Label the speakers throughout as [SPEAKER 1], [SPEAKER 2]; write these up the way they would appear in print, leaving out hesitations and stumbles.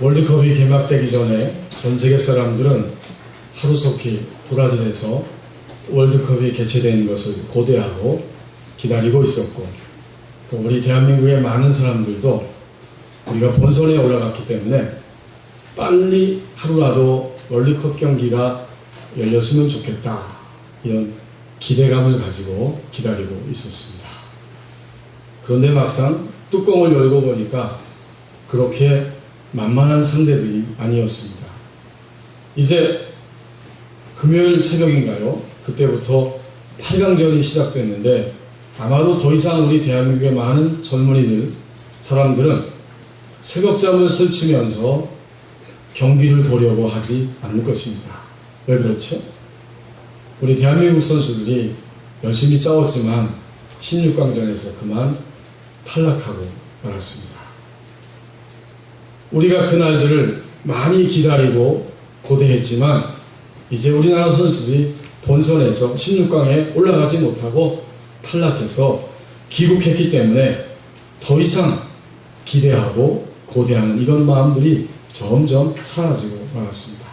[SPEAKER 1] 월드컵이 개막되기 전에 전 세계 사람들은 하루속히 브라질에서 월드컵이 개최되는 것을 고대하고 기다리고 있었고, 또 우리 대한민국의 많은 사람들도 우리가 본선에 올라갔기 때문에 빨리 하루라도 월드컵 경기가 열렸으면 좋겠다, 이런 기대감을 가지고 기다리고 있었습니다. 그런데 막상 뚜껑을 열고 보니까 그렇게 만만한 상대들이 아니었습니다. 이제 금요일 새벽인가요? 그때부터 8강전이 시작됐는데 아마도 더 이상 우리 대한민국의 많은 젊은이들, 사람들은 새벽잠을 설치면서 경기를 보려고 하지 않을 것입니다. 왜 그렇죠? 우리 대한민국 선수들이 열심히 싸웠지만 16강전에서 그만 탈락하고 말았습니다. 우리가 그날들을 많이 기다리고 고대했지만 이제 우리나라 선수들이 본선에서 16강에 올라가지 못하고 탈락해서 귀국했기 때문에 더 이상 기대하고 고대하는 이런 마음들이 점점 사라지고 말았습니다.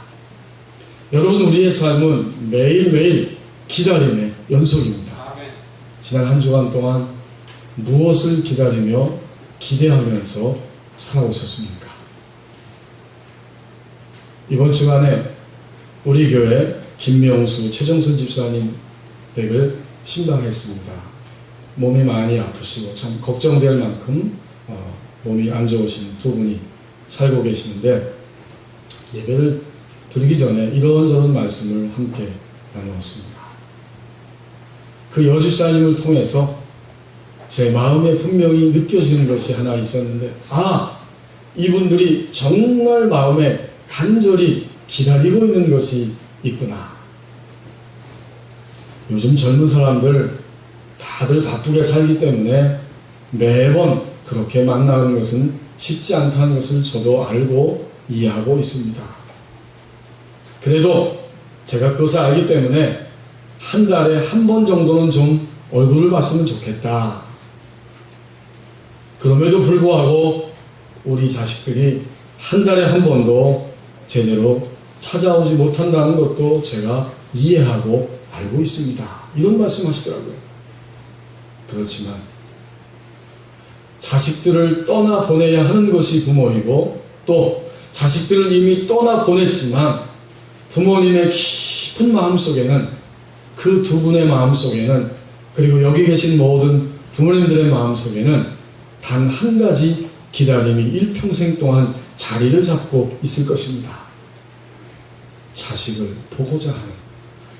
[SPEAKER 1] 여러분, 우리의 삶은 매일매일 기다림의 연속입니다. 지난 한 주간 동안 무엇을 기다리며 기대하면서 살아오셨습니까? 이번 주간에 우리 교회 김명수, 최정순 집사님 댁을 신방했습니다. 몸이 많이 아프시고 참 걱정될 만큼 몸이 안 좋으신 두 분이 살고 계시는데, 예배를 드리기 전에 이런저런 말씀을 함께 나누었습니다. 그 여집사님을 통해서 제 마음에 분명히 느껴지는 것이 하나 있었는데, 이분들이 정말 마음에 간절히 기다리고 있는 것이 있구나. 요즘 젊은 사람들 다들 바쁘게 살기 때문에 매번 그렇게 만나는 것은 쉽지 않다는 것을 저도 알고 이해하고 있습니다. 그래도 제가 그것을 알기 때문에 한 달에 한 번 정도는 좀 얼굴을 봤으면 좋겠다. 그럼에도 불구하고 우리 자식들이 한 달에 한 번도 제대로 찾아오지 못한다는 것도 제가 이해하고 알고 있습니다. 이런 말씀 하시더라고요. 그렇지만 자식들을 떠나보내야 하는 것이 부모이고, 또 자식들을 이미 떠나보냈지만 부모님의 깊은 마음속에는, 그 두 분의 마음속에는, 그리고 여기 계신 모든 부모님들의 마음속에는 단 한 가지 기다림이 일평생 동안 자리를 잡고 있을 것입니다. 자식을 보고자 하는,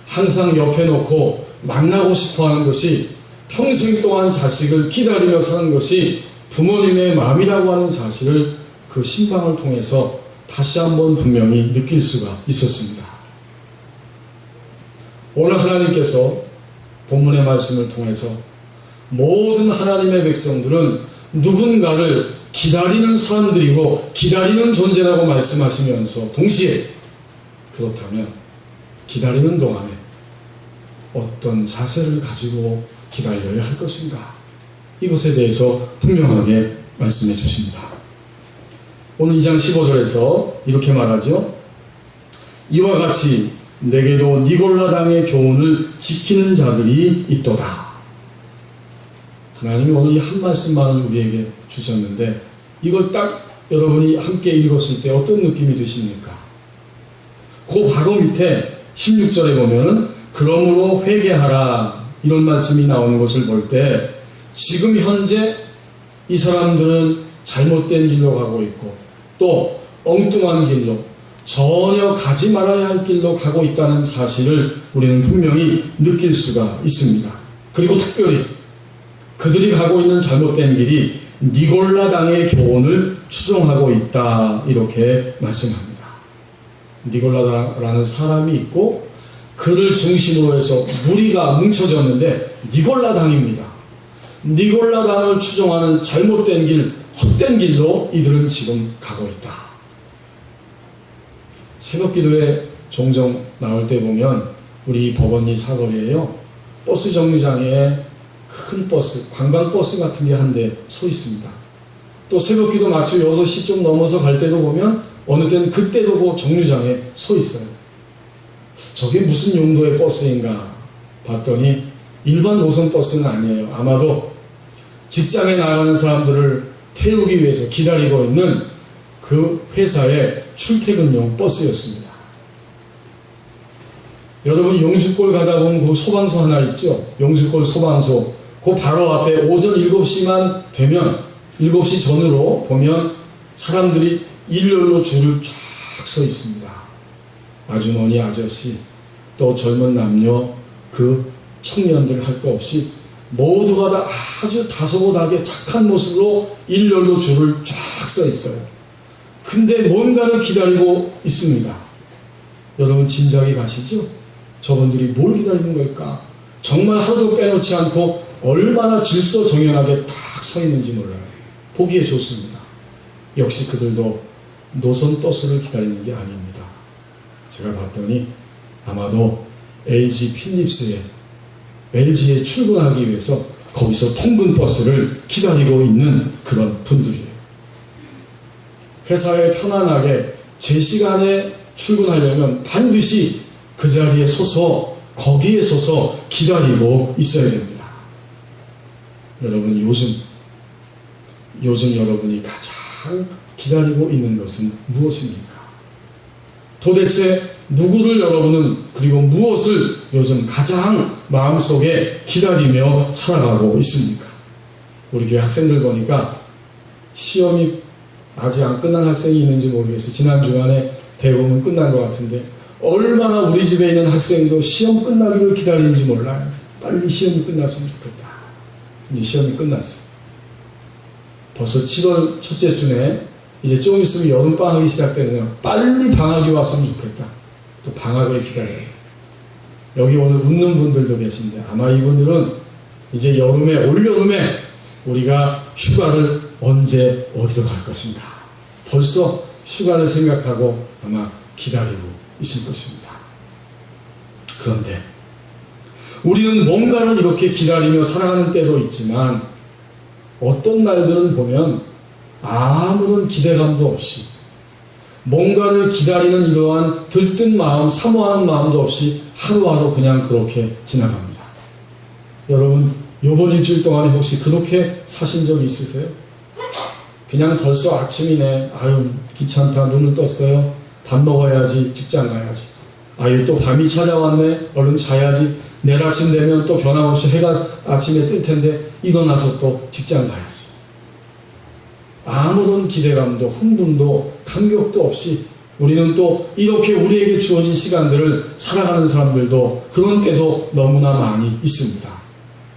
[SPEAKER 1] 항상 옆에 놓고 만나고 싶어하는 것이, 평생 동안 자식을 기다리며 사는 것이 부모님의 마음이라고 하는 사실을 그 신방을 통해서 다시 한번 분명히 느낄 수가 있었습니다. 오늘 하나님께서 본문의 말씀을 통해서 모든 하나님의 백성들은 누군가를 기다리는 사람들이고 기다리는 존재라고 말씀하시면서 동시에, 그렇다면 기다리는 동안에 어떤 자세를 가지고 기다려야 할 것인가, 이것에 대해서 분명하게 말씀해 주십니다. 오늘 2장 15절에서 이렇게 말하죠. 이와 같이 내게도 니골라 당의 교훈을 지키는 자들이 있도다. 하나님이 오늘 이 한 말씀만을 우리에게 주셨는데, 이걸 딱 여러분이 함께 읽었을 때 어떤 느낌이 드십니까? 그 바로 밑에 16절에 보면은 그러므로 회개하라, 이런 말씀이 나오는 것을 볼 때, 지금 현재 이 사람들은 잘못된 길로 가고 있고, 또 엉뚱한 길로, 전혀 가지 말아야 할 길로 가고 있다는 사실을 우리는 분명히 느낄 수가 있습니다. 그리고 특별히 그들이 가고 있는 잘못된 길이 니골라 당의 교훈을 추종하고 있다, 이렇게 말씀합니다. 니골라라는 사람이 있고 그를 중심으로 해서 무리가 뭉쳐졌는데 니골라 당입니다. 니골라 당을 추종하는 잘못된 길, 헛된 길로 이들은 지금 가고 있다. 새벽 기도에 종종 나올 때 보면 우리 법원리 사거리에요, 버스 정류장에 큰 버스, 관광버스 같은 게 한 대 서 있습니다. 또 새벽 기도 마치 6시 좀 넘어서 갈 때도 보면 어느 때는 그때도 그 정류장에 서 있어요. 저게 무슨 용도의 버스인가 봤더니 일반 노선 버스는 아니에요. 아마도 직장에 나가는 사람들을 태우기 위해서 기다리고 있는 그 회사의 출퇴근용 버스였습니다. 여러분 용주골 가다 보면 그 소방서 하나 있죠. 용주골 소방서. 그 바로 앞에 오전 7시만 되면 7시 전으로 보면 사람들이 일렬로 줄을 쫙 서 있습니다. 아주머니, 아저씨, 또 젊은 남녀, 그 청년들 할 거 없이 모두가 다 아주 다소곳하게 착한 모습으로 일렬로 줄을 쫙 서 있어요. 근데 뭔가를 기다리고 있습니다. 여러분 짐작이 가시죠? 저분들이 뭘 기다리는 걸까? 정말 하루도 빼놓지 않고 얼마나 질서정연하게 딱 서 있는지 몰라요. 보기에 좋습니다. 역시 그들도 노선 버스를 기다리는 게 아닙니다. 제가 봤더니 아마도 LG 필립스에 LG에 출근하기 위해서 거기서 통근 버스를 기다리고 있는 그런 분들이에요. 회사에 편안하게 제 시간에 출근하려면 반드시 그 자리에 서서 거기에 서서 기다리고 있어야 됩니다. 여러분 요즘 여러분이 가장 기다리고 있는 것은 무엇입니까? 도대체 누구를 여러분은 그리고 무엇을 요즘 가장 마음속에 기다리며 살아가고 있습니까? 우리 교회 학생들 보니까 시험이 아직 안 끝난 학생이 있는지 모르겠어요. 지난 주간에 대부분 끝난 것 같은데 얼마나 우리 집에 있는 학생도 시험 끝나기를 기다리는지 몰라요. 빨리 시험이 끝났으면 좋겠다. 이제 시험이 끝났어요. 벌써 7월 첫째 주에 이제 좀 있으면 여름방학이 시작되네요. 빨리 방학이 왔으면 좋겠다. 또 방학을 기다려요. 여기 오늘 웃는 분들도 계신데 아마 이분들은 이제 올여름에 우리가 휴가를 언제 어디로 갈 것인가. 벌써 휴가를 생각하고 아마 기다리고 있을 것입니다. 그런데 우리는 뭔가를 이렇게 기다리며 살아가는 때도 있지만 어떤 날들은 보면 아무런 기대감도 없이 뭔가를 기다리는 이러한 들뜬 마음, 사모하는 마음도 없이 하루하루 그냥 그렇게 지나갑니다. 여러분 이번 일주일 동안에 혹시 그렇게 사신 적 있으세요? 그냥 벌써 아침이네. 아유 귀찮다. 눈을 떴어요. 밥 먹어야지. 직장 가야지. 아유 또 밤이 찾아왔네. 얼른 자야지. 내일 아침 되면 또 변함없이 해가 아침에 뜰 텐데 일어나서 또 직장 가야지. 아무런 기대감도 흥분도 감격도 없이 우리는 또 이렇게 우리에게 주어진 시간들을 살아가는 사람들도 그런 때도 너무나 많이 있습니다.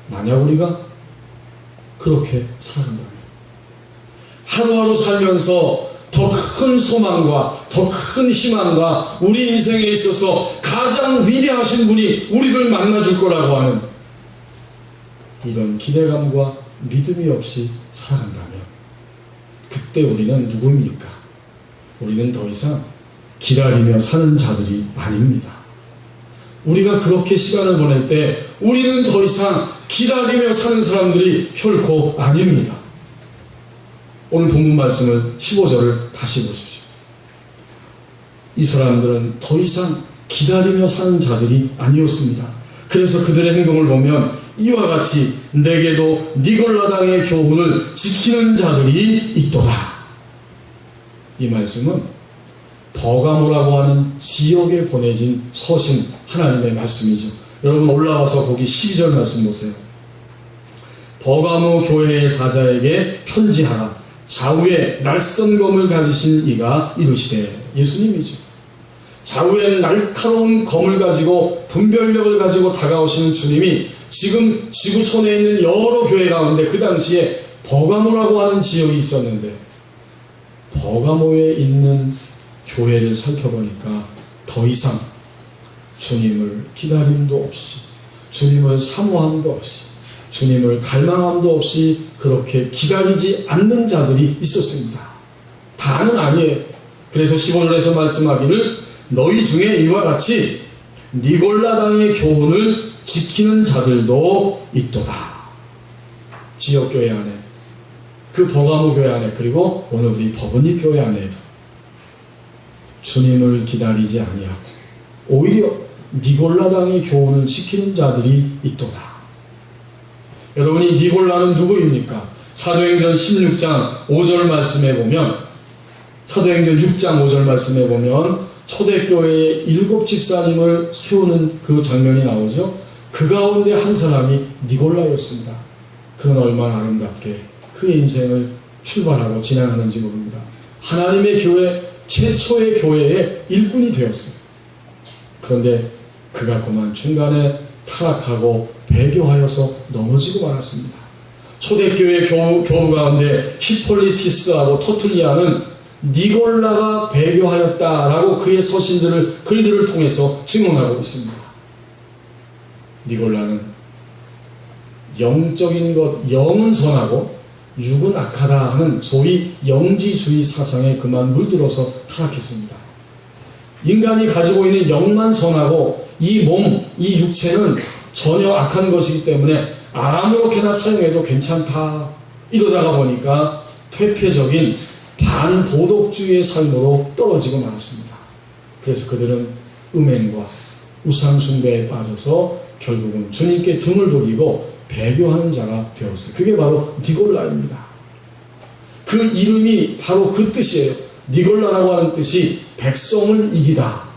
[SPEAKER 1] 만약 우리가 그렇게 살아간다면 하루하루 살면서 더 큰 소망과 더 큰 희망과 우리 인생에 있어서 가장 위대하신 분이 우리를 만나줄 거라고 하는 이런 기대감과 믿음이 없이 살아간다면 그때 우리는 누구입니까? 우리는 더 이상 기다리며 사는 자들이 아닙니다. 우리가 그렇게 시간을 보낼 때 우리는 더 이상 기다리며 사는 사람들이 결코 아닙니다. 오늘 본문 말씀을 15절을 다시 보십시오. 이 사람들은 더 이상 기다리며 사는 자들이 아니었습니다. 그래서 그들의 행동을 보면 이와 같이 내게도 니골라당의 교훈을 지키는 자들이 있도다. 이 말씀은 버가모라고 하는 지역에 보내진 서신 하나님의 말씀이죠. 여러분 올라와서 거기 12절 말씀 보세요. 버가모 교회의 사자에게 편지하라. 좌우에 날선 검을 가지신 이가 이르시되 예수님이죠. 좌우에 날카로운 검을 가지고 분별력을 가지고 다가오시는 주님이 지금 지구촌에 있는 여러 교회 가운데 그 당시에 버가모라고 하는 지역이 있었는데 버가모에 있는 교회를 살펴보니까 더 이상 주님을 기다림도 없이 주님을 사모함도 없이 주님을 갈망함도 없이 그렇게 기다리지 않는 자들이 있었습니다. 다는 아니에요. 그래서 15절에서 말씀하기를 너희 중에 이와 같이 니골라당의 교훈을 지키는 자들도 있도다. 지역교회 안에 그 버가모 교회 안에 그리고 오늘 우리 버거니 교회 안에도 주님을 기다리지 아니하고 오히려 니골라당의 교훈을 지키는 자들이 있도다. 여러분이 니골라는 누구입니까? 사도행전 16장 5절 말씀에 보면, 사도행전 6장 5절 말씀에 보면 초대교회의 7 집사님을 세우는 그 장면이 나오죠. 그 가운데 한 사람이 니골라였습니다. 그는 얼마나 아름답게 그의 인생을 출발하고 진행하는지 모릅니다. 하나님의 교회, 최초의 교회의 일꾼이 되었어요. 그런데 그가 그만 중간에 타락하고 배교하여서 넘어지고 말았습니다. 초대교회 교부 가운데 히폴리티스하고 토틀리아는 니골라가 배교하였다라고 그의 서신들을, 글들을 통해서 증언하고 있습니다. 니골라는 영적인 것, 영은 선하고 육은 악하다 하는 소위 영지주의 사상에 그만 물들어서 타락했습니다. 인간이 가지고 있는 영만 선하고 이 몸, 이 육체는 전혀 악한 것이기 때문에 아무렇게나 사용해도 괜찮다. 이러다가 보니까 퇴폐적인 반도덕주의의 삶으로 떨어지고 말았습니다. 그래서 그들은 음행과 우상숭배에 빠져서 결국은 주님께 등을 돌리고 배교하는 자가 되었어요. 그게 바로 니골라입니다. 그 이름이 바로 그 뜻이에요. 니골라라고 하는 뜻이 백성을 이기다.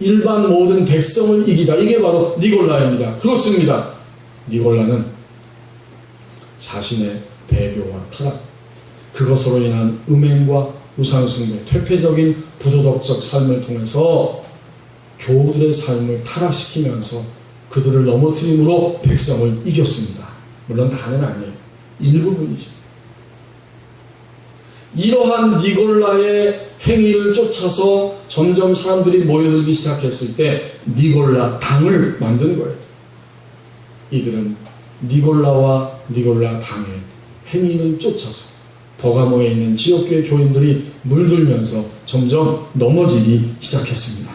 [SPEAKER 1] 일반 모든 백성을 이기다. 이게 바로 니골라입니다. 그렇습니다. 니골라는 자신의 배교와 타락, 그것으로 인한 음행과 우상숭배, 퇴폐적인 부도덕적 삶을 통해서 교우들의 삶을 타락시키면서 그들을 넘어뜨림으로 백성을 이겼습니다. 물론 다는 아니에요. 일부분이죠. 이러한 니골라의 행위를 쫓아서 점점 사람들이 모여들기 시작했을 때 니골라 당을 만든 거예요. 이들은 니골라와 니골라 당의 행위를 쫓아서 버가모에 있는 지역교회 교인들이 물들면서 점점 넘어지기 시작했습니다.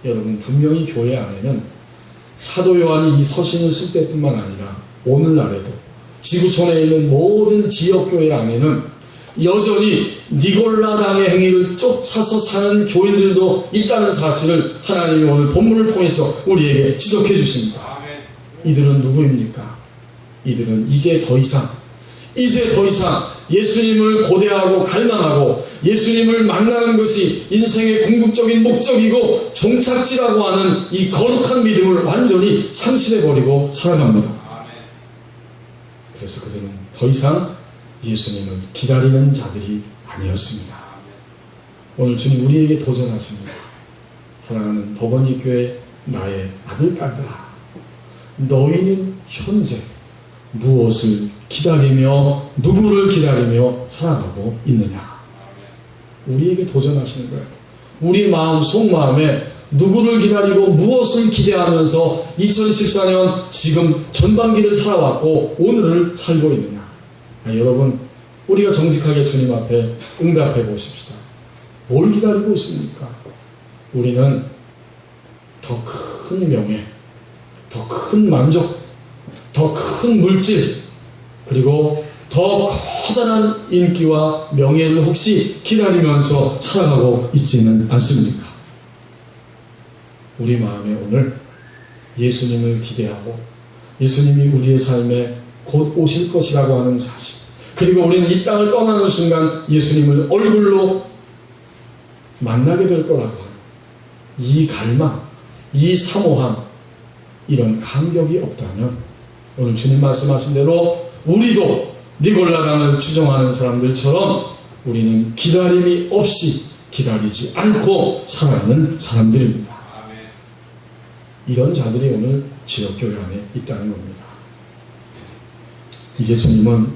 [SPEAKER 1] 여러분, 분명히 교회 안에는 사도 요한이 이 서신을 쓸 때뿐만 아니라 오늘날에도 지구촌에 있는 모든 지역교회 안에는 여전히 니골라당의 행위를 쫓아서 사는 교인들도 있다는 사실을 하나님이 오늘 본문을 통해서 우리에게 지적해 주십니다. 이들은 누구입니까? 이들은 이제 더 이상 예수님을 고대하고 갈망하고 예수님을 만나는 것이 인생의 궁극적인 목적이고 종착지라고 하는 이 거룩한 믿음을 완전히 상실해버리고 살아갑니다. 그래서 그들은 더 이상 예수님을 기다리는 자들이 아니었습니다. 오늘 주님 우리에게 도전하십니다. 사랑하는 버거니 교회 나의 아들딸들아, 너희는 현재 무엇을 기다리며 누구를 기다리며 살아가고 있느냐? 우리에게 도전하시는 거예요. 우리 마음 속마음에 누구를 기다리고 무엇을 기대하면서 2014년 지금 전반기를 살아왔고 오늘을 살고 있느냐? 여러분, 우리가 정직하게 주님 앞에 응답해 보십시다. 뭘 기다리고 있습니까? 우리는 더 큰 명예, 더 큰 만족, 더 큰 물질, 그리고 더 커다란 인기와 명예를 혹시 기다리면서 살아가고 있지는 않습니까? 우리 마음에 오늘 예수님을 기대하고 예수님이 우리의 삶에 곧 오실 것이라고 하는 사실, 그리고 우리는 이 땅을 떠나는 순간 예수님을 얼굴로 만나게 될 거라고 하는 이 갈망, 이 사모함, 이런 감격이 없다면 오늘 주님 말씀하신 대로 우리도 니골라당을 추종하는 사람들처럼 우리는 기다림이 없이 기다리지 않고 살아가는 사람들입니다. 이런 자들이 오늘 지역교회 안에 있다는 겁니다. 이제 주님은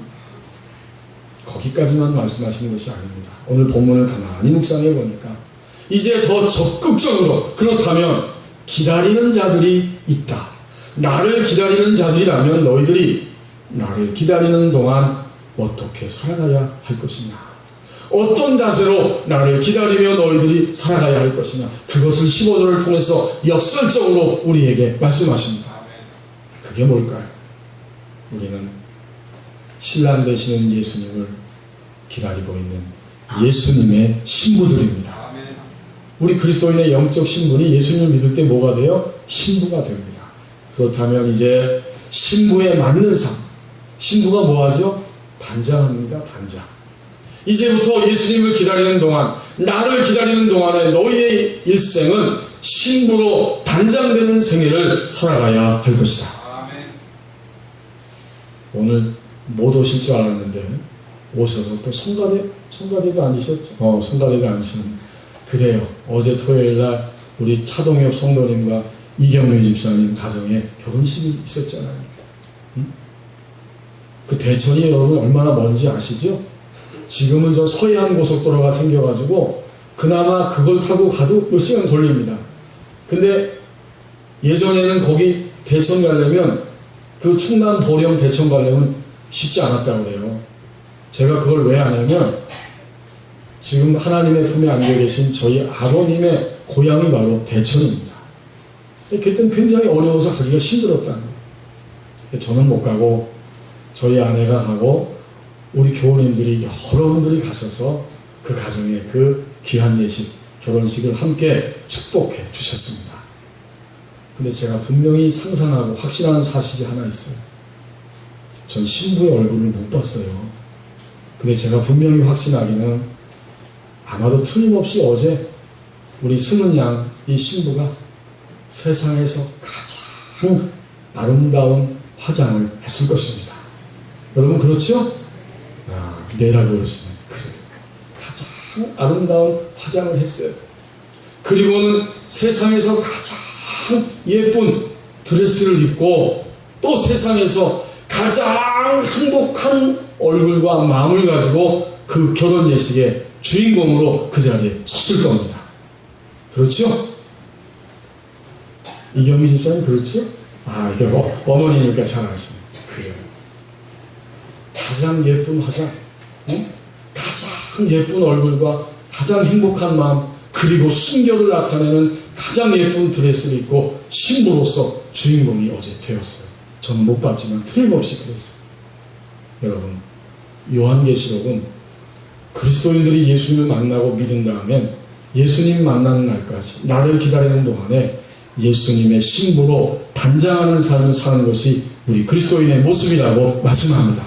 [SPEAKER 1] 거기까지만 말씀하시는 것이 아닙니다. 오늘 본문을 가만히 묵상해 보니까 이제 더 적극적으로, 그렇다면 기다리는 자들이 있다. 나를 기다리는 자들이라면 너희들이 나를 기다리는 동안 어떻게 살아가야 할 것이냐, 어떤 자세로 나를 기다리며 너희들이 살아가야 할 것이냐, 그것을 15절을 통해서 역설적으로 우리에게 말씀하십니다. 그게 뭘까요? 우리는 신랑 되시는 예수님을 기다리고 있는 예수님의 신부들입니다. 우리 그리스도인의 영적 신분이 예수님을 믿을 때 뭐가 돼요? 신부가 됩니다. 그렇다면 이제 신부에 맞는 삶, 신부가 뭐하죠? 단장합니다. 단장. 이제부터 예수님을 기다리는 동안, 나를 기다리는 동안에 너희의 일생은 신부로 단장되는 생애를 살아가야 할 것이다. 오늘 못 오실 줄 알았는데 오셔서 또 성가대도 앉으셨죠? 성가대도 앉으시는. 그래요. 어제 토요일날 우리 차동엽 성도님과 이경미 집사님 가정에 결혼식이 있었잖아요. 응? 그 대천이 여러분 얼마나 먼지 아시죠? 지금은 저 서해안 고속도로가 생겨가지고 그나마 그걸 타고 가도 몇 시간 걸립니다. 근데 예전에는 거기 대천 가려면 그 충남 보령 대천 가려면 쉽지 않았다고 그래요. 제가 그걸 왜 아냐면 지금 하나님의 품에 안겨 계신 저희 아버님의 고향이 바로 대천입니다. 그때는 굉장히 어려워서 가기가 힘들었다는 거예요. 저는 못 가고 저희 아내가 가고 우리 교우님들이 여러분들이 가셔서 그 가정에 그 귀한 예식, 결혼식을 함께 축복해 주셨습니다. 근데 제가 분명히 상상하고 확신하는 사실이 하나 있어요. 전 신부의 얼굴을 못 봤어요. 근데 제가 분명히 확신하기는 아마도 틀림없이 어제 우리 승은 양, 이 신부가 세상에서 가장 아름다운 화장을 했을 것입니다. 여러분 그렇죠? 내라고 그러시네. 그래. 가장 아름다운 화장을 했어요. 그리고는 세상에서 가장 예쁜 드레스를 입고 또 세상에서 가장 행복한 얼굴과 마음을 가지고 그 결혼 예식의 주인공으로 그 자리에 섰을 겁니다. 그렇죠? 이경미 집사님 그렇죠? 이게 어머니니까 잘 아시네. 그래요. 가장 예쁜 화장, 응? 가장 예쁜 얼굴과 가장 행복한 마음, 그리고 순결을 나타내는 가장 예쁜 드레스를 입고 신부로서 주인공이 어제 되었어요. 저는 못 봤지만 틀림없이 그랬어요. 여러분, 요한계시록은 그리스도인들이 예수님을 만나고 믿은 다음에 예수님 만나는 날까지 나를 기다리는 동안에 예수님의 신부로 단장하는 삶을 사는 것이 우리 그리스도인의 모습이라고 말씀합니다.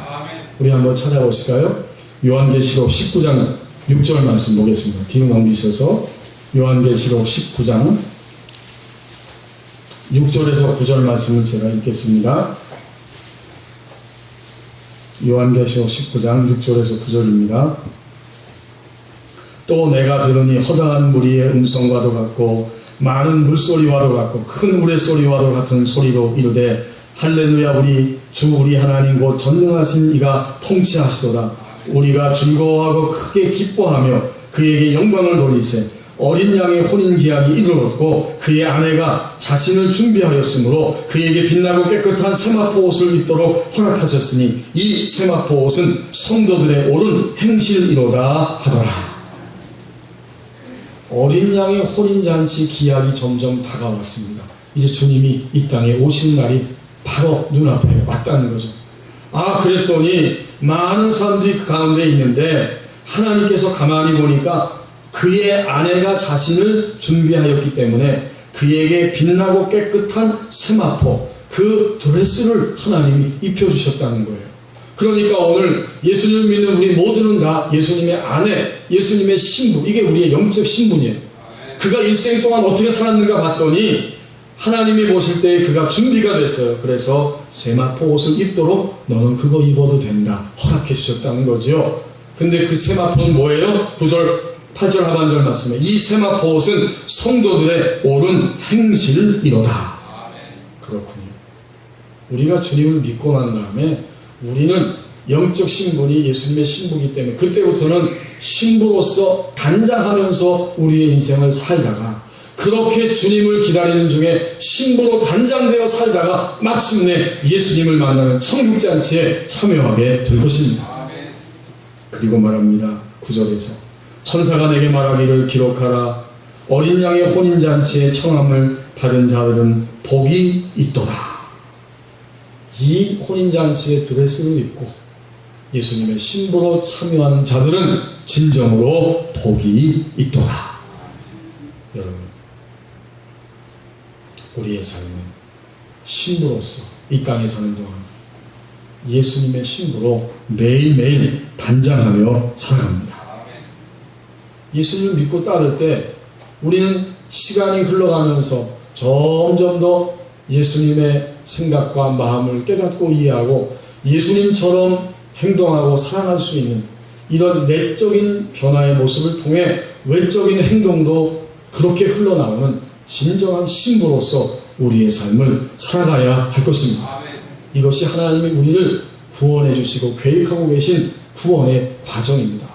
[SPEAKER 1] 우리 한번 찾아보실까요? 요한계시록 19장 6절 말씀 보겠습니다. 뒤로 넘기셔서 요한계시록 19장 6절에서 9절 말씀을 제가 읽겠습니다. 요한계시록 19장 6절에서 9절입니다. 또 내가 들으니 허다한 무리의 음성과도 같고 많은 물소리와도 같고 큰 우레소리와도 같은 소리로 이르되 할렐루야 우리 주 우리 하나님 곧 전능하신 이가 통치하시도다. 우리가 즐거워하고 크게 기뻐하며 그에게 영광을 돌리세. 어린 양의 혼인기한이 이르렀고 그의 아내가 자신을 준비하였으므로 그에게 빛나고 깨끗한 세마포 옷을 입도록 허락하셨으니 이 세마포 옷은 성도들의 옳은 행실이로다 하더라. 어린 양의 혼인잔치 기약이 점점 다가왔습니다. 이제 주님이 이 땅에 오신 날이 바로 눈앞에 왔다는 거죠. 그랬더니 많은 사람들이 그 가운데 있는데 하나님께서 가만히 보니까 그의 아내가 자신을 준비하였기 때문에 그에게 빛나고 깨끗한 세마포, 그 드레스를 하나님이 입혀주셨다는 거예요. 그러니까 오늘 예수님을 믿는 우리 모두는 다 예수님의 아내, 예수님의 신부, 이게 우리의 영적 신분이에요. 그가 일생 동안 어떻게 살았는가 봤더니 하나님이 보실 때 그가 준비가 됐어요. 그래서 세마포 옷을 입도록 너는 그거 입어도 된다 허락해 주셨다는 거죠. 근데 그 세마포는 뭐예요? 9절 8절 하반절 말씀에 이 세마포 옷은 성도들의 옳은 행실이로다. 그렇군요. 우리가 주님을 믿고 난 다음에 우리는 영적 신분이 예수님의 신부이기 때문에 그때부터는 신부로서 단장하면서 우리의 인생을 살다가 그렇게 주님을 기다리는 중에 신부로 단장되어 살다가 마침내 예수님을 만나는 천국잔치에 참여하게 될 것입니다. 그리고 말합니다. 9절에서 천사가 내게 말하기를 기록하라. 어린 양의 혼인잔치에 청함을 받은 자들은 복이 있도다. 이 혼인잔치의 드레스를 입고 예수님의 신부로 참여하는 자들은 진정으로 복이 있도다. 여러분, 우리의 삶은 신부로서 이 땅에 사는 동안 예수님의 신부로 매일매일 단장하며 살아갑니다. 예수님을 믿고 따를 때 우리는 시간이 흘러가면서 점점 더 예수님의 생각과 마음을 깨닫고 이해하고 예수님처럼 행동하고 살아갈 수 있는 이런 내적인 변화의 모습을 통해 외적인 행동도 그렇게 흘러나오는 진정한 신부로서 우리의 삶을 살아가야 할 것입니다. 이것이 하나님이 우리를 구원해 주시고 계획하고 계신 구원의 과정입니다.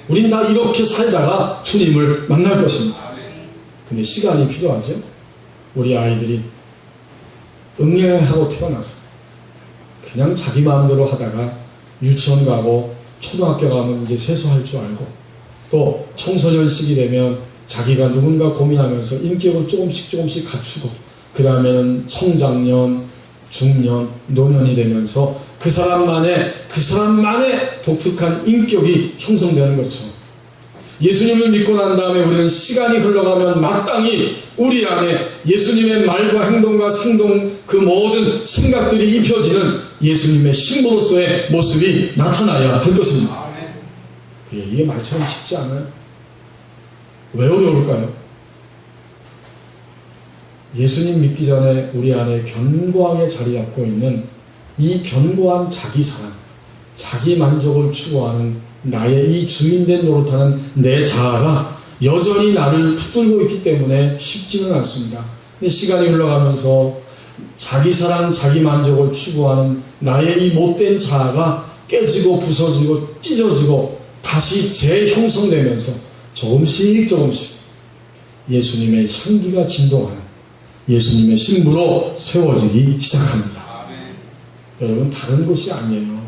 [SPEAKER 1] 우린 다 이렇게 살다가 주님을 만날 것입니다. 근데 시간이 필요하죠. 우리 아이들이 응애하고 태어나서 그냥 자기 마음대로 하다가 유치원 가고 초등학교 가면 이제 세수할 줄 알고 또 청소년 시기 되면 자기가 누군가 고민하면서 인격을 조금씩 갖추고 그 다음에는 청장년, 중년, 노년이 되면서 그 사람만의 독특한 인격이 형성되는 거죠. 예수님을 믿고 난 다음에 우리는 시간이 흘러가면 마땅히 우리 안에 예수님의 말과 행동과 생동 그 모든 생각들이 입혀지는 예수님의 신부로서의 모습이 나타나야 할 것입니다. 이게 말처럼 쉽지 않아요. 왜 어려울까요? 예수님 믿기 전에 우리 안에 견고하게 자리 잡고 있는 이 견고한 자기 사랑, 자기 만족을 추구하는 나의 이 주인된 노릇하는 내 자아가 여전히 나를 붙들고 있기 때문에 쉽지는 않습니다. 근데 시간이 흘러가면서 자기 사랑, 자기 만족을 추구하는 나의 이 못된 자아가 깨지고 부서지고 찢어지고 다시 재형성되면서 조금씩 예수님의 향기가 진동하는 예수님의 신부로 세워지기 시작합니다. 여러분, 다른 것이 아니에요.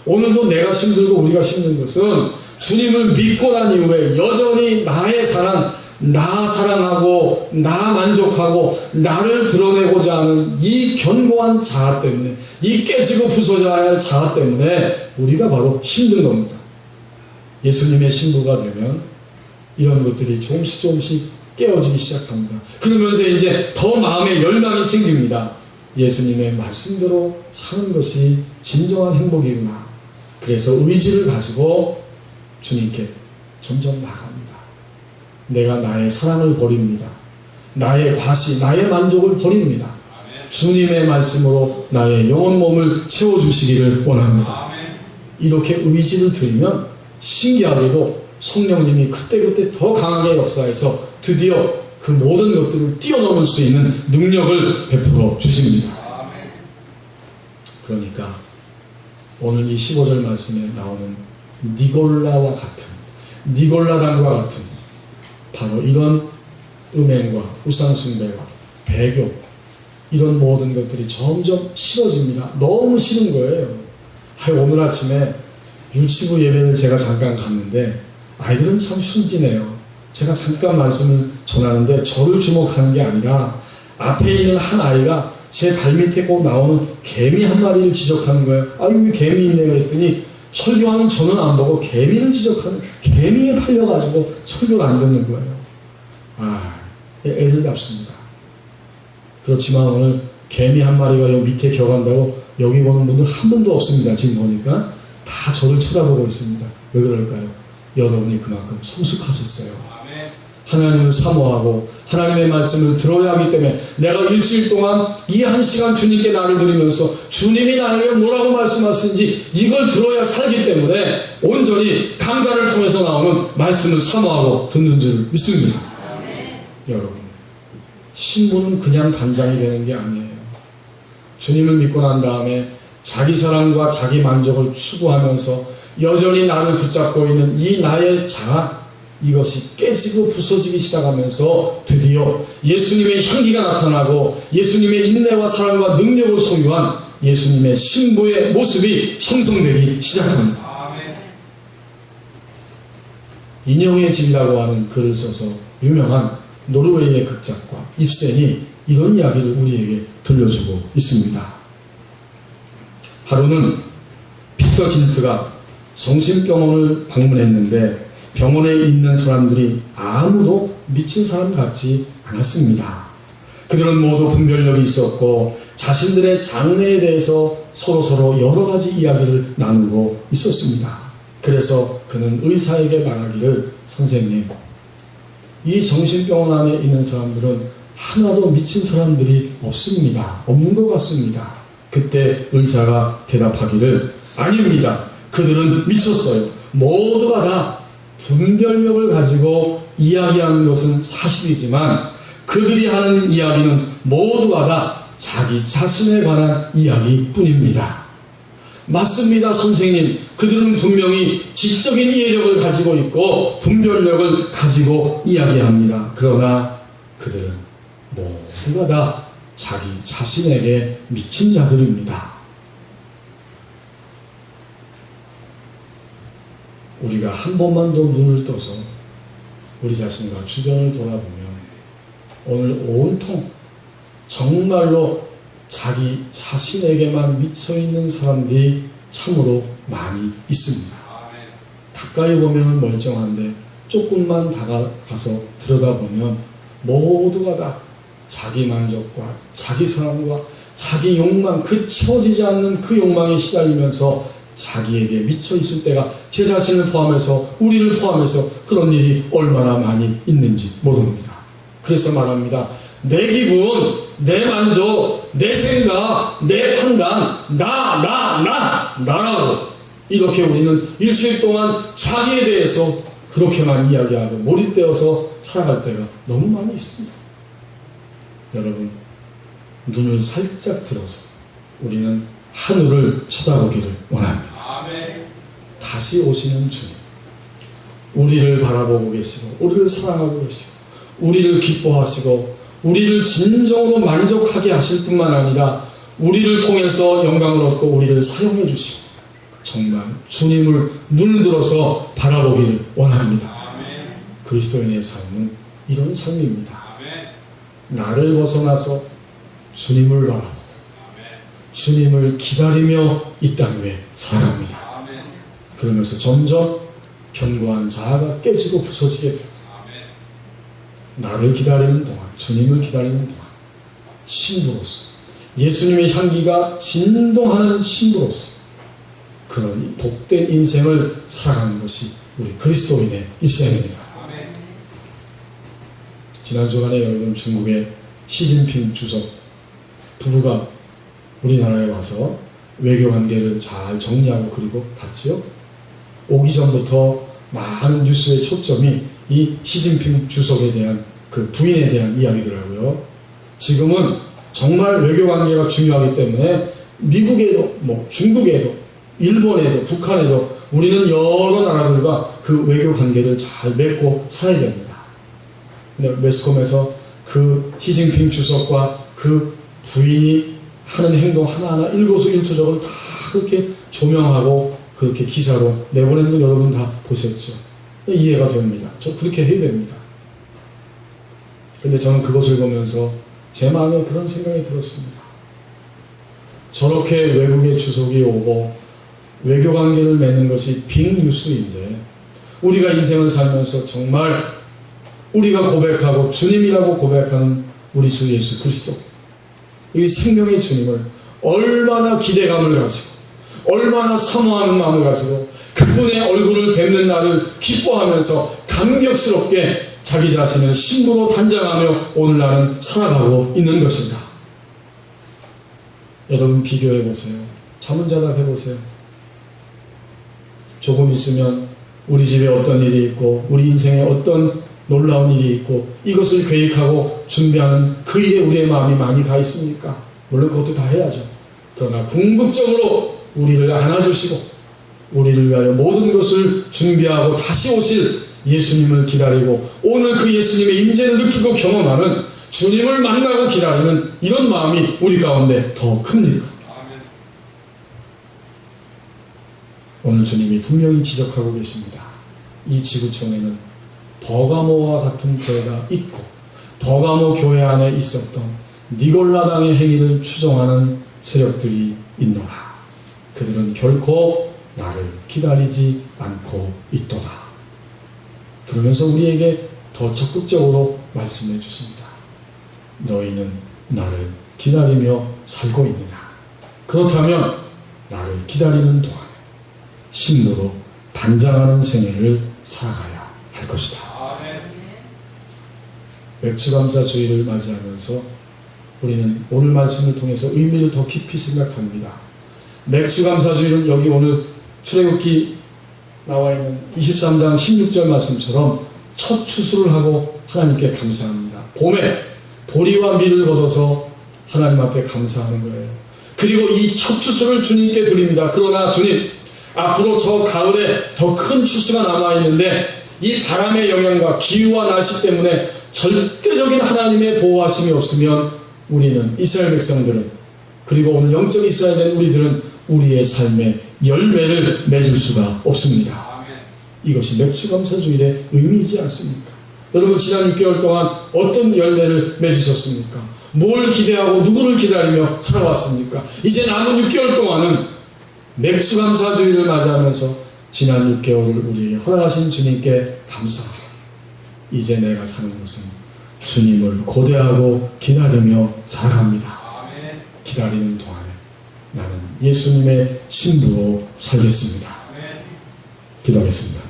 [SPEAKER 1] 오늘도 내가 힘들고 우리가 힘든 것은 주님을 믿고 난 이후에 여전히 나의 사랑, 나 사랑하고 나 만족하고 나를 드러내고자 하는 이 견고한 자아 때문에, 이 깨지고 부서져야 할 자아 때문에 우리가 바로 힘든 겁니다. 예수님의 신부가 되면 이런 것들이 조금씩 깨어지기 시작합니다. 그러면서 이제 더 마음에 열망이 생깁니다. 예수님의 말씀대로 사는 것이 진정한 행복이구나. 그래서 의지를 가지고 주님께 점점 나갑니다. 내가 나의 사랑을 버립니다. 나의 과시, 나의 만족을 버립니다. 주님의 말씀으로 나의 영혼 몸을 채워주시기를 원합니다. 이렇게 의지를 드리면 신기하게도 성령님이 그때그때 더 강하게 역사해서 드디어 그 모든 것들을 뛰어넘을 수 있는 능력을 베풀어 주십니다. 그러니까 오늘 이 15절 말씀에 나오는 니골라당과 같은 바로 이런 음행과 우상숭배와 배교, 이런 모든 것들이 점점 싫어집니다. 너무 싫은 거예요. 오늘 아침에 유치부 예배를 제가 잠깐 갔는데 아이들은 참 순진해요. 제가 잠깐 말씀을 전하는데 저를 주목하는 게 아니라 앞에 있는 한 아이가 제 발밑에 꼭 나오는 개미 한 마리를 지적하는 거예요. 여기 개미 있네 그랬더니 설교하는 저는 안 보고 개미를 지적하는, 개미에 팔려가지고 설교를 안 듣는 거예요. 애들답습니다. 그렇지만 오늘 개미 한 마리가 여기 밑에 겨간다고 여기 보는 분들 한 분도 없습니다. 지금 보니까 다 저를 쳐다보고 있습니다. 왜 그럴까요? 여러분이 그만큼 성숙하셨어요. 하나님을 사모하고 하나님의 말씀을 들어야 하기 때문에 내가 일주일 동안 이 한 시간 주님께 나를 드리면서 주님이 나에게 뭐라고 말씀하시는지 이걸 들어야 살기 때문에 온전히 강단을 통해서 나오는 말씀을 사모하고 듣는 줄 믿습니다. 여러분, 신부는 그냥 단장이 되는 게 아니에요. 주님을 믿고 난 다음에 자기 사랑과 자기 만족을 추구하면서 여전히 나를 붙잡고 있는 이 나의 자아, 이것이 깨지고 부서지기 시작하면서 드디어 예수님의 향기가 나타나고 예수님의 인내와 사랑과 능력을 소유한 예수님의 신부의 모습이 형성되기 시작합니다. 인형의 집이라고 하는 글을 써서 유명한 노르웨이의 극작가 입센이 이런 이야기를 우리에게 들려주고 있습니다. 하루는 피터 진트가 정신병원을 방문했는데 병원에 있는 사람들이 아무도 미친 사람 같지 않았습니다. 그들은 모두 분별력이 있었고 자신들의 장래에 대해서 서로서로 여러 가지 이야기를 나누고 있었습니다. 그래서 그는 의사에게 말하기를, 선생님, 이 정신병원 안에 있는 사람들은 하나도 미친 사람들이 없습니다. 없는 것 같습니다. 그때 의사가 대답하기를, 아닙니다. 그들은 미쳤어요. 모두가 다 분별력을 가지고 이야기하는 것은 사실이지만 그들이 하는 이야기는 모두가 다 자기 자신에 관한 이야기뿐입니다. 맞습니다, 선생님. 그들은 분명히 지적인 이해력을 가지고 있고 분별력을 가지고 이야기합니다. 그러나 그들은 모두가 다 자기 자신에게 미친 자들입니다. 우리가 한 번만 더 눈을 떠서 우리 자신과 주변을 돌아보면 오늘 온통 정말로 자기 자신에게만 미쳐있는 사람들이 참으로 많이 있습니다. 가까이 보면 멀쩡한데 조금만 다가가서 들여다보면 모두가 다 자기 만족과 자기 사랑과 자기 욕망, 그 채워지지 않는 그 욕망에 시달리면서 자기에게 미쳐있을 때가 제 자신을 포함해서, 우리를 포함해서 그런 일이 얼마나 많이 있는지 모릅니다. 그래서 말합니다. 내 기분, 내 만족, 내 생각, 내 판단, 나라고 이렇게 우리는 일주일 동안 자기에 대해서 그렇게만 이야기하고 몰입되어서 살아갈 때가 너무 많이 있습니다. 여러분, 눈을 살짝 들어서 우리는 하늘을 쳐다보기를 원합니다. 다시 오시는 주님, 우리를 바라보고 계시고 우리를 사랑하고 계시고 우리를 기뻐하시고 우리를 진정으로 만족하게 하실 뿐만 아니라 우리를 통해서 영광을 얻고 우리를 사용해 주시고 정말 주님을 눈을 들어서 바라보기를 원합니다. 그리스도인의 삶은 이런 삶입니다. 나를 벗어나서 주님을 바라보고 주님을 기다리며 이 땅 위에 살아갑니다. 그러면서 점점 견고한 자아가 깨지고 부서지게 되고 나를 기다리는 동안, 주님을 기다리는 동안 신부로서 예수님의 향기가 진동하는 신부로서 그런 복된 인생을 살아가는 것이 우리 그리스도인의 일생입니다. 지난 주간에 여러분, 중국의 시진핑 주석 부부가 우리나라에 와서 외교관계를 잘 정리하고 그리고 갔지요. 오기 전부터 많은 뉴스의 초점이 이 시진핑 주석에 대한 그 부인에 대한 이야기더라고요. 지금은 정말 외교관계가 중요하기 때문에 미국에도, 중국에도, 일본에도, 북한에도 우리는 여러 나라들과 그 외교관계를 잘 맺고 살아야 됩니다. 근데 매스컴에서 그 시진핑 주석과 그 부인이 하는 행동 하나하나 일거수일투족을 다 그렇게 조명하고 그렇게 기사로 내보내는 거 여러분 다 보셨죠? 이해가 됩니다. 저 그렇게 해야 됩니다. 근데 저는 그것을 보면서 제 마음에 그런 생각이 들었습니다. 저렇게 외국의 주석이 오고 외교관계를 맺는 것이 빅뉴스인데 우리가 인생을 살면서 정말 우리가 고백하고 주님이라고 고백하는 우리 주 예수 그리스도, 이 생명의 주님을 얼마나 기대감을 가지고 얼마나 사모하는 마음을 가지고 그분의 얼굴을 뵙는 날을 기뻐하면서 감격스럽게 자기 자신을 신부로 단장하며 오늘날은 살아가고 있는 것입니다. 여러분 비교해 보세요. 자문자답 해보세요. 조금 있으면 우리 집에 어떤 일이 있고 우리 인생에 어떤 놀라운 일이 있고 이것을 계획하고 준비하는 그 일에 우리의 마음이 많이 가 있습니까? 물론 그것도 다 해야죠. 그러나 궁극적으로 우리를 안아주시고 우리를 위하여 모든 것을 준비하고 다시 오실 예수님을 기다리고 오늘 그 예수님의 임재를 느끼고 경험하는 주님을 만나고 기다리는 이런 마음이 우리 가운데 더 큽니까? 오늘 주님이 분명히 지적하고 계십니다. 이 지구촌에는 버가모와 같은 교회가 있고 버가모 교회 안에 있었던 니골라당의 행위를 추종하는 세력들이 있노라. 그들은 결코 나를 기다리지 않고 있도다. 그러면서 우리에게 더 적극적으로 말씀해 주십니다. 너희는 나를 기다리며 살고 있느냐? 그렇다면 나를 기다리는 동안에 신부로 단장하는 생애를 살아가야 할 것이다. 맥주감사주의를 맞이하면서 우리는 오늘 말씀을 통해서 의미를 더 깊이 생각합니다. 맥주감사주의는 여기 오늘 출애굽기 나와 있는 23장 16절 말씀처럼 첫 추수를 하고 하나님께 감사합니다. 봄에 보리와 밀을 거둬서 하나님 앞에 감사하는 거예요. 그리고 이 첫 추수를 주님께 드립니다. 그러나 주님, 앞으로 저 가을에 더 큰 추수가 남아있는데 이 바람의 영향과 기후와 날씨 때문에 절대적인 하나님의 보호하심이 없으면 우리는, 이스라엘 백성들은, 그리고 오늘 영적 이스라엘 된 우리들은 우리의 삶에 열매를 맺을 수가 없습니다. 이것이 맥주감사주일의 의미이지 않습니까? 여러분, 지난 6개월 동안 어떤 열매를 맺으셨습니까? 뭘 기대하고 누구를 기다리며 살아왔습니까? 이제 남은 6개월 동안은 맥주감사주일을 맞이하면서 지난 6개월을 우리에게 허락하신 주님께 감사하고, 이제 내가 사는 것은 주님을 고대하고 기다리며 살아갑니다. 기다리는 동안에 나는 예수님의 신부로 살겠습니다. 기도하겠습니다.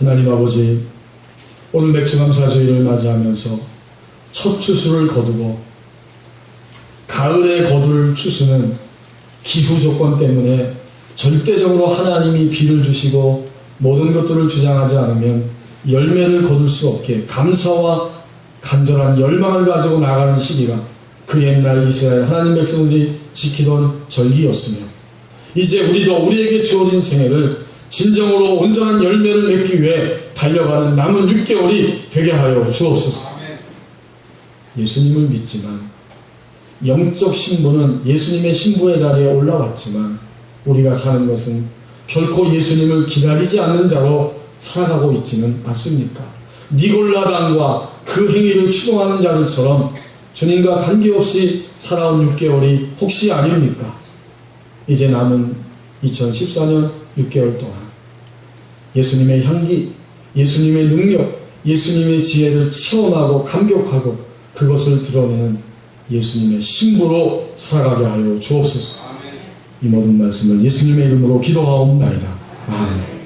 [SPEAKER 1] 하나님 아버지, 오늘 맥주감사주일을 맞이하면서 첫 추수를 거두고 가을에 거둘 추수는 기후 조건 때문에 절대적으로 하나님이 비를 주시고 모든 것들을 주장하지 않으면 열매를 거둘 수 없게 감사와 간절한 열망을 가지고 나가는 시기가 그 옛날 이스라엘 하나님 백성들이 지키던 절기였으며, 이제 우리도 우리에게 주어진 생애를 진정으로 온전한 열매를 맺기 위해 달려가는 남은 6개월이 되게 하여 주옵소서. 예수님을 믿지만, 영적 신부는 예수님의 신부의 자리에 올라왔지만 우리가 사는 것은 결코 예수님을 기다리지 않는 자로 살아가고 있지는 않습니까? 니골라당과 그 행위를 추동하는 자들처럼 주님과 관계없이 살아온 6개월이 혹시 아닙니까? 이제 남은 2014년 6개월 동안 예수님의 향기, 예수님의 능력, 예수님의 지혜를 체험하고 감격하고 그것을 드러내는 예수님의 신부로 살아가게 하여 주옵소서. 이 모든 말씀을 예수님의 이름으로 기도하옵나이다. 아멘.